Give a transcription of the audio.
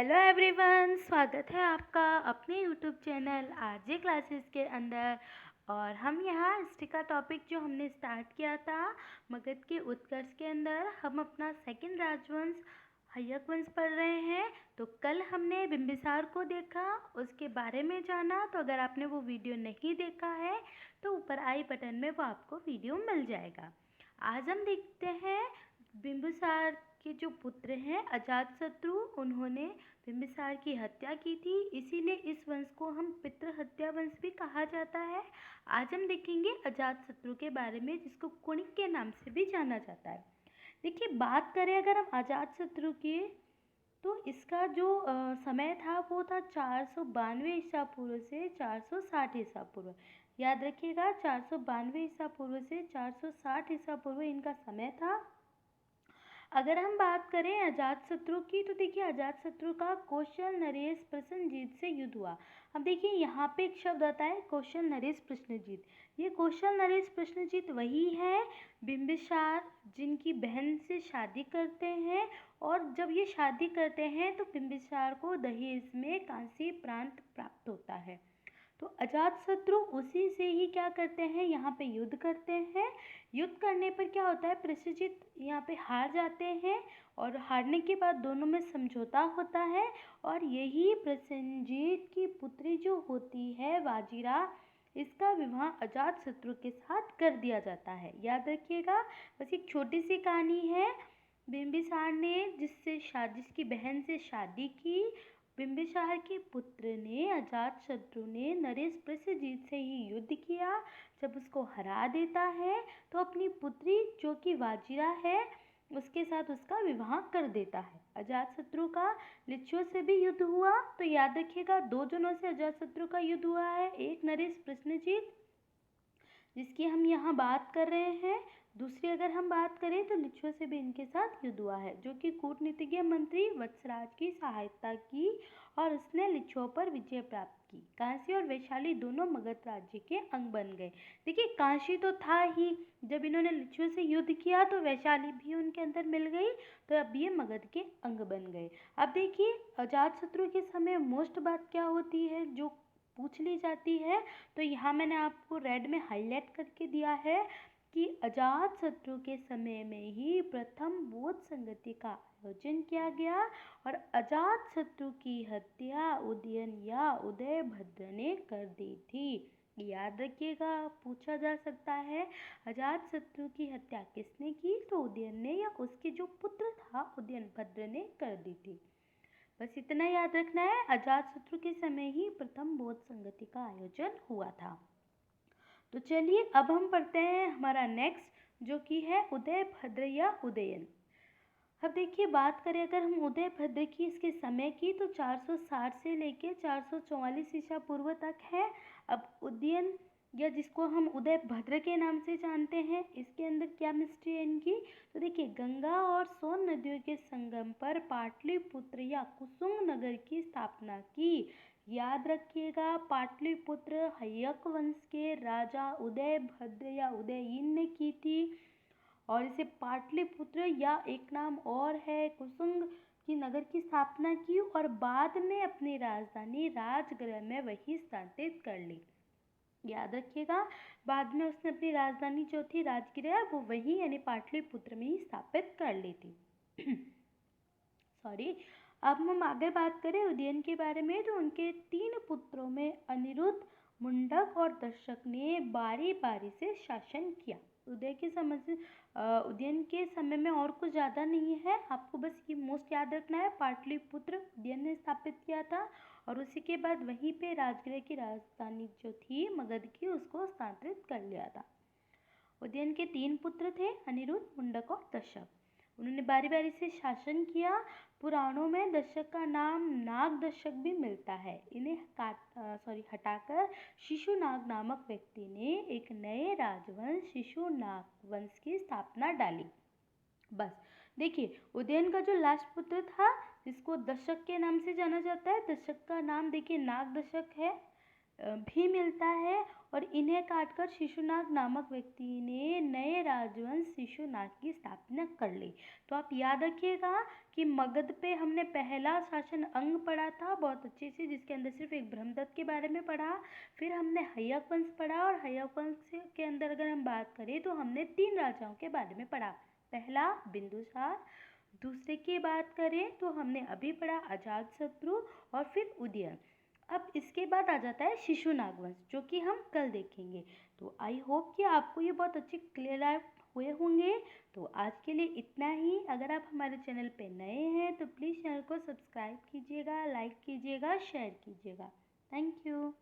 Hello everyone, स्वागत है आपका अपने यूट्यूब चैनल आरजे क्लासेस के अंदर। और हम यहाँ हिस्ट्री का टॉपिक जो हमने स्टार्ट किया था मगध के उत्कर्ष के अंदर, हम अपना सेकंड राजवंश हय्यक वंश पढ़ रहे हैं। तो कल हमने बिंबिसार को देखा, उसके बारे में जाना। तो अगर आपने वो वीडियो नहीं देखा है तो ऊपर आई बटन में वो आपको वीडियो मिल जाएगा। आज हम देखते हैं बिंबिसार के जो पुत्र हैं अजातशत्रु, उन्होंने बिंबिसार की हत्या की थी, इसीलिए इस वंश को हम पितृ हत्या वंश भी कहा जाता है। आज हम देखेंगे अजातशत्रु के बारे में, जिसको कुणिक के नाम से भी जाना जाता है। देखिए, बात करें अगर हम अजातशत्रु की, तो इसका जो समय था वो था 492 ईसा पूर्व से 460 ईसा पूर्व। याद रखिएगा, 492 ईसा पूर्व से 460 ईसा पूर्व इनका समय था। अगर हम बात करें अजातशत्रु की, तो देखिए अजातशत्रु का कौशल नरेश प्रसेनजीत से युद्ध हुआ। अब देखिए यहाँ पे एक शब्द आता है कौशल नरेश प्रसेनजीत। ये कौशल नरेश प्रसेनजीत वही है बिंबिसार जिनकी बहन से शादी करते हैं, और जब ये शादी करते हैं तो बिंबिसार को दहेज में कांसी प्रांत प्राप्त होता है। तो अजातशत्रु उसी से ही क्या करते हैं, यहाँ पे युद्ध करते हैं। युद्ध करने पर क्या होता है, प्रसेनजीत यहाँ पे हार जाते हैं, और हारने के बाद दोनों में समझौता होता है, और यही प्रसेनजीत की पुत्री जो होती है वाजिरा, इसका विवाह अजातशत्रु के साथ कर दिया जाता है। याद रखिएगा, बस एक छोटी सी कहानी है। बिंबिसार ने जिसकी बहन से शादी की, बिंबिसार के पुत्र ने अजातशत्रु ने नरेश प्रसेनजीत से ही युद्ध किया। जब उसको हरा देता है तो अपनी पुत्री जो कि वाजिरा है उसके साथ उसका विवाह कर देता है। अजातशत्रु का लिच्छियों से भी युद्ध हुआ। तो याद रखिएगा, दो जनों से अजातशत्रु का युद्ध हुआ है, एक नरेश प्रसेनजीत जिसकी हम यहाँ बात कर रहे हैं, दूसरी अगर हम बात करें तो लिच्छियों से भी इनके साथ युद्ध हुआ है, जो कि कूटनीतिज्ञ मंत्री वत्सराज की सहायता की और उसने लिच्छियों पर विजय प्राप्त की। कांसी और वैशाली दोनों मगध राज्य के अंग बन गए। देखिए, कांसी तो था ही, जब इन्होंने लिच्छियों से युद्ध किया तो वैशाली भी उनके अंदर मिल गई, तो अब ये मगध के अंग बन गए। अब देखिए, अजातशत्रु के समय मोस्ट बात क्या होती है जो पूछ ली जाती है, तो यहाँ मैंने आपको रेड में हाईलाइट करके दिया है कि अजातशत्रु के समय में ही प्रथम बौद्ध संगति का आयोजन किया गया, और अजातशत्रु की हत्या उदयन या उदयभद्र ने कर दी थी। याद रखिएगा, पूछा जा सकता है अजातशत्रु की हत्या किसने की, तो उदयन ने या उसके जो पुत्र था उदयनभद्र ने कर दी थी। बस इतना याद रखना है, अजातशत्रु के समय ही प्रथम बौद्ध संगति का आयोजन हुआ था। तो चलिए अब हम पढ़ते हैं हमारा नेक्स्ट, जो कि है उदयभद्र या उदयन। अब देखिए, बात करें अगर हम उदयभद्र की, इसके समय की, तो 460 से लेकर 444 ईसा पूर्व तक है। अब उदयन या जिसको हम उदयभद्र के नाम से जानते हैं, इसके अंदर क्या मिस्ट्री है इनकी, तो देखिए गंगा और सोन नदियों के संगम पर पाटलिपुत्र या कुसुम नगर की स्थापना की। याद रखिएगा, पाटलिपुत्र हय्यक वंश के राजा उदयभद्र या उदयीन ने की थी, और इसे पाटलिपुत्र या एक नाम और है कुसुम की नगर की स्थापना की, और बाद में अपनी राजधानी राजगृह में वही स्थापित कर ली। याद रखिएगा, बाद में उसने अपनी राजधानी जो थी राजगृह वो वही यानी पाटलिपुत्र में ही स्थापित कर ली थी। सॉरी। अब हम आगे बात करें उदयन के बारे में, तो उनके 3 पुत्रों में अनिरुद्ध, मुंडक और दशक ने बारी बारी से शासन किया। उदयन के समय में और कुछ ज़्यादा नहीं है, आपको बस ये मोस्ट याद रखना है, पाटलिपुत्र उदयन ने स्थापित किया था, और उसी के बाद वहीं पे राजगृह की राजधानी जो थी मगध की उसको स्थानांतरित कर लिया था। उदयन के 3 पुत्र थे, अनिरुद्ध, मुंडक और दशक। उन्होंने बारी बारी से शासन किया। पुराणों में दशक का नाम नाग दशक भी मिलता है। इन्हें हटाकर शिशुनाग नामक व्यक्ति ने एक नए राजवंश शिशुनाग वंश की स्थापना डाली। बस देखिए, उदयन का जो लास्ट पुत्र था जिसको दशक के नाम से जाना जाता है, दशक का नाम देखिए नाग दशक है भी मिलता है, और इन्हें काटकर शिशुनाग नामक व्यक्ति ने नए राजवंश शिशुनाग की स्थापना कर ली। तो आप याद रखिएगा कि मगध पे हमने पहला शासन अंग पढ़ा था बहुत अच्छे से, जिसके अंदर सिर्फ एक ब्रह्मदत्त के बारे में पढ़ा। फिर हमने हय्यक वंश पढ़ा, और हय्यक वंश के अंदर अगर हम बात करें तो हमने 3 राजाओं के बारे में पढ़ा। पहला बिंदुसार, दूसरे की बात करें तो हमने अभी पढ़ा अजातशत्रु, और फिर उदयन। अब इसके बाद आ जाता है शिशुनाग वंश, जो कि हम कल देखेंगे। तो आई होप कि आपको ये बहुत अच्छे क्लियर आउट हुए होंगे। तो आज के लिए इतना ही। अगर आप हमारे चैनल पे नए हैं तो प्लीज़ चैनल को सब्सक्राइब कीजिएगा, लाइक कीजिएगा, शेयर कीजिएगा। Thank you.